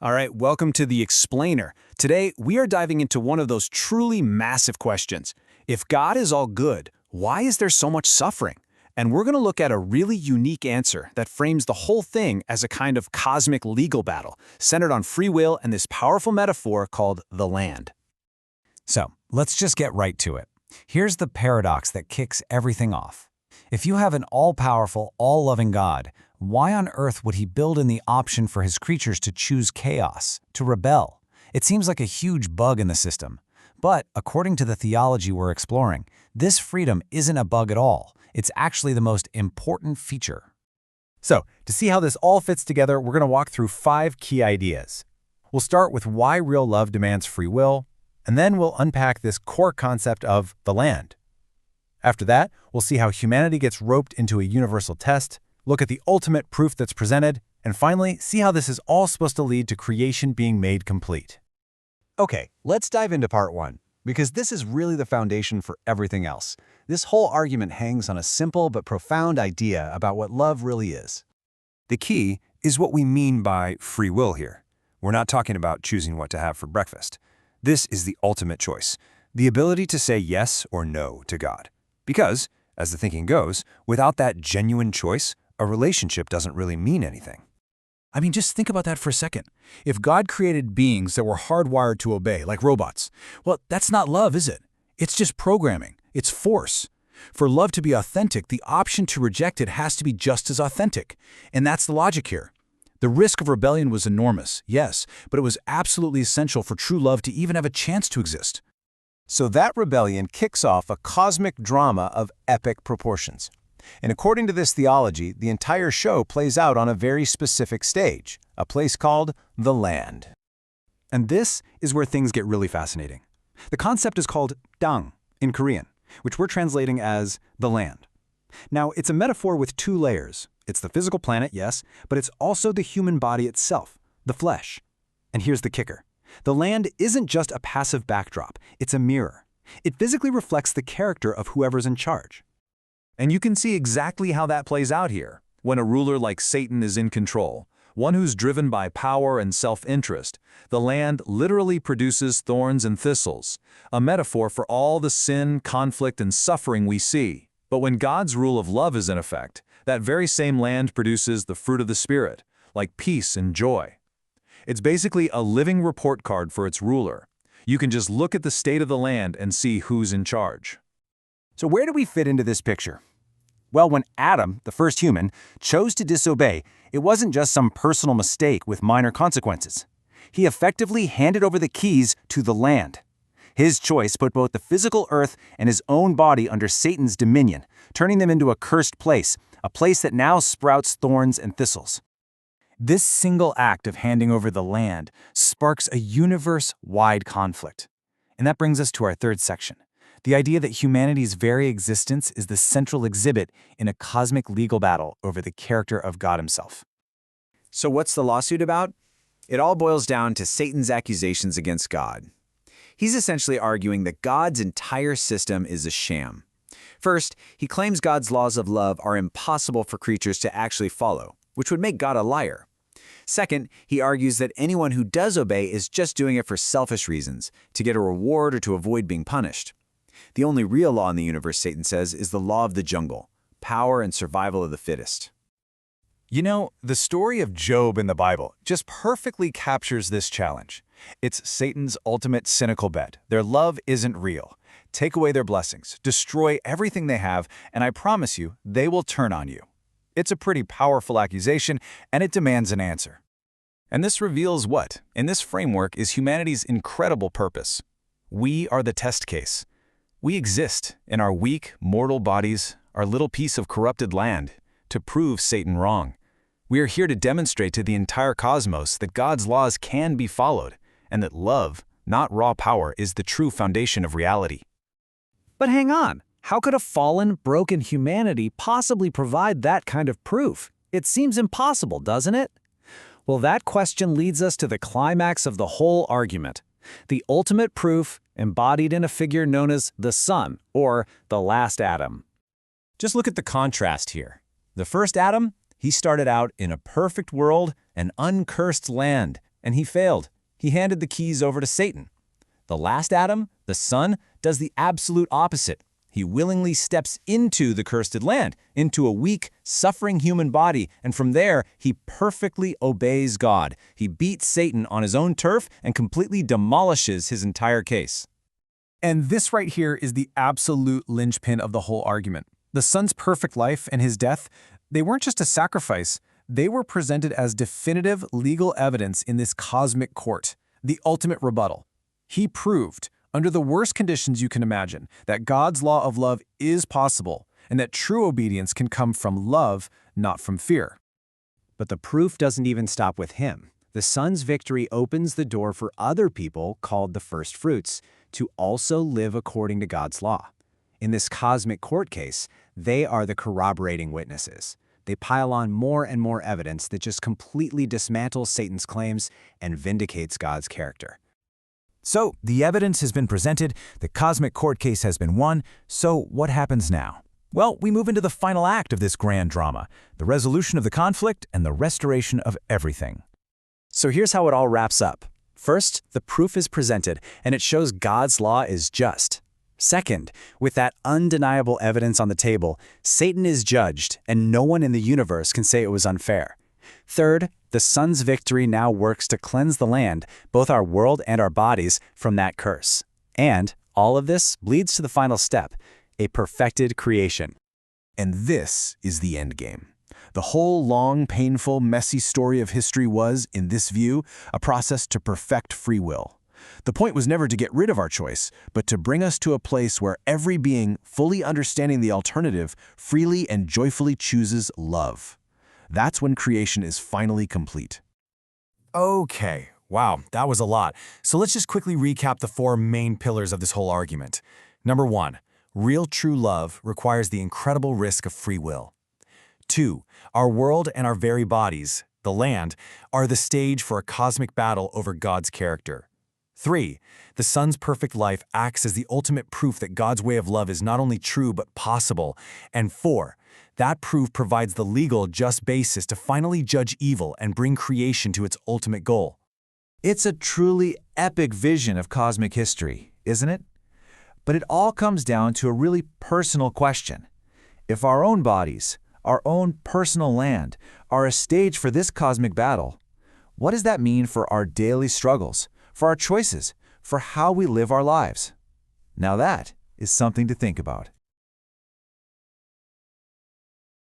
All right, welcome to The Explainer. Today, we are diving into one of those truly massive questions. If God is all good, why is there so much suffering? And we're going to look at a really unique answer that frames the whole thing as a kind of cosmic legal battle, centered on free will and this powerful metaphor called the land. So, let's just get right to it. Here's the paradox that kicks everything off. If you have an all-powerful, all-loving God, why on earth would he build in the option for his creatures to choose chaos, to rebel? It seems like a huge bug in the system. But, according to the theology we're exploring, this freedom isn't a bug at all. It's actually the most important feature. So, to see how this all fits together, we're going to walk through 5 key ideas. We'll start with why real love demands free will, and then we'll unpack this core concept of the land. After that, we'll see how humanity gets roped into a universal test, look at the ultimate proof that's presented, and finally, see how this is all supposed to lead to creation being made complete. Okay, let's dive into part 1, because this is really the foundation for everything else. This whole argument hangs on a simple but profound idea about what love really is. The key is what we mean by free will here. We're not talking about choosing what to have for breakfast. This is the ultimate choice, the ability to say yes or no to God. Because, as the thinking goes, without that genuine choice, a relationship doesn't really mean anything. I mean, just think about that for a second. If God created beings that were hardwired to obey, like robots, well, that's not love, is it? It's just programming. It's force. For love to be authentic, the option to reject it has to be just as authentic. And that's the logic here. The risk of rebellion was enormous, yes, but it was absolutely essential for true love to even have a chance to exist. So that rebellion kicks off a cosmic drama of epic proportions. And according to this theology, the entire show plays out on a very specific stage, a place called the land. And this is where things get really fascinating. The concept is called dang in Korean, which we're translating as the land. Now, it's a metaphor with 2 layers. It's the physical planet, yes, but it's also the human body itself, the flesh. And here's the kicker. The land isn't just a passive backdrop, it's a mirror. It physically reflects the character of whoever's in charge. And you can see exactly how that plays out here, when a ruler like Satan is in control, one who's driven by power and self-interest. The land literally produces thorns and thistles, a metaphor for all the sin, conflict, and suffering we see. But when God's rule of love is in effect, that very same land produces the fruit of the Spirit, like peace and joy. It's basically a living report card for its ruler. You can just look at the state of the land and see who's in charge. So where do we fit into this picture? Well, when Adam, the first human, chose to disobey, it wasn't just some personal mistake with minor consequences. He effectively handed over the keys to the land. His choice put both the physical earth and his own body under Satan's dominion, turning them into a cursed place, a place that now sprouts thorns and thistles. This single act of handing over the land sparks a universe-wide conflict. And that brings us to our third section. The idea that humanity's very existence is the central exhibit in a cosmic legal battle over the character of God himself. So what's the lawsuit about? It all boils down to Satan's accusations against God. He's essentially arguing that God's entire system is a sham. First, he claims God's laws of love are impossible for creatures to actually follow, which would make God a liar. Second, he argues that anyone who does obey is just doing it for selfish reasons, to get a reward or to avoid being punished. The only real law in the universe, Satan says, is the law of the jungle, power and survival of the fittest. You know, the story of Job in the Bible just perfectly captures this challenge. It's Satan's ultimate cynical bet. Their love isn't real. Take away their blessings, destroy everything they have, and I promise you, they will turn on you. It's a pretty powerful accusation, and it demands an answer. And this reveals what, in this framework, is humanity's incredible purpose. We are the test case. We exist in our weak, mortal bodies, our little piece of corrupted land, to prove Satan wrong. We are here to demonstrate to the entire cosmos that God's laws can be followed, and that love, not raw power, is the true foundation of reality. But hang on, how could a fallen, broken humanity possibly provide that kind of proof? It seems impossible, doesn't it? Well, that question leads us to the climax of the whole argument. The ultimate proof embodied in a figure known as the Son, or the last Adam. Just look at the contrast here. The first Adam, he started out in a perfect world, an uncursed land, and he failed. He handed the keys over to Satan. The last Adam, the Son, does the absolute opposite. He willingly steps into the cursed land, into a weak, suffering human body, and from there, he perfectly obeys God. He beats Satan on his own turf and completely demolishes his entire case. And this right here is the absolute linchpin of the whole argument. The Son's perfect life and his death, they weren't just a sacrifice. They were presented as definitive legal evidence in this cosmic court, the ultimate rebuttal. He proved, under the worst conditions you can imagine, that God's law of love is possible and that true obedience can come from love, not from fear. But the proof doesn't even stop with him. The Son's victory opens the door for other people, called the first fruits, to also live according to God's law. In this cosmic court case, they are the corroborating witnesses. They pile on more and more evidence that just completely dismantles Satan's claims and vindicates God's character. So, the evidence has been presented, the cosmic court case has been won, so what happens now? Well, we move into the final act of this grand drama, the resolution of the conflict and the restoration of everything. So here's how it all wraps up. First, the proof is presented, and it shows God's law is just. Second, with that undeniable evidence on the table, Satan is judged, and no one in the universe can say it was unfair. Third, the Son's victory now works to cleanse the land, both our world and our bodies, from that curse. And all of this leads to the final step, a perfected creation. And this is the end game. The whole long, painful, messy story of history was, in this view, a process to perfect free will. The point was never to get rid of our choice, but to bring us to a place where every being, fully understanding the alternative, freely and joyfully chooses love. That's when creation is finally complete. Okay, wow, that was a lot. So let's just quickly recap the four main pillars of this whole argument. Number 1, real true love requires the incredible risk of free will. 2, our world and our very bodies, the land, are the stage for a cosmic battle over God's character. 3, the Son's perfect life acts as the ultimate proof that God's way of love is not only true but possible. And 4, that proof provides the legal, just basis to finally judge evil and bring creation to its ultimate goal. It's a truly epic vision of cosmic history, isn't it? But it all comes down to a really personal question. If our own bodies, our own personal land, are a stage for this cosmic battle, what does that mean for our daily struggles, for our choices, for how we live our lives? Now that is something to think about.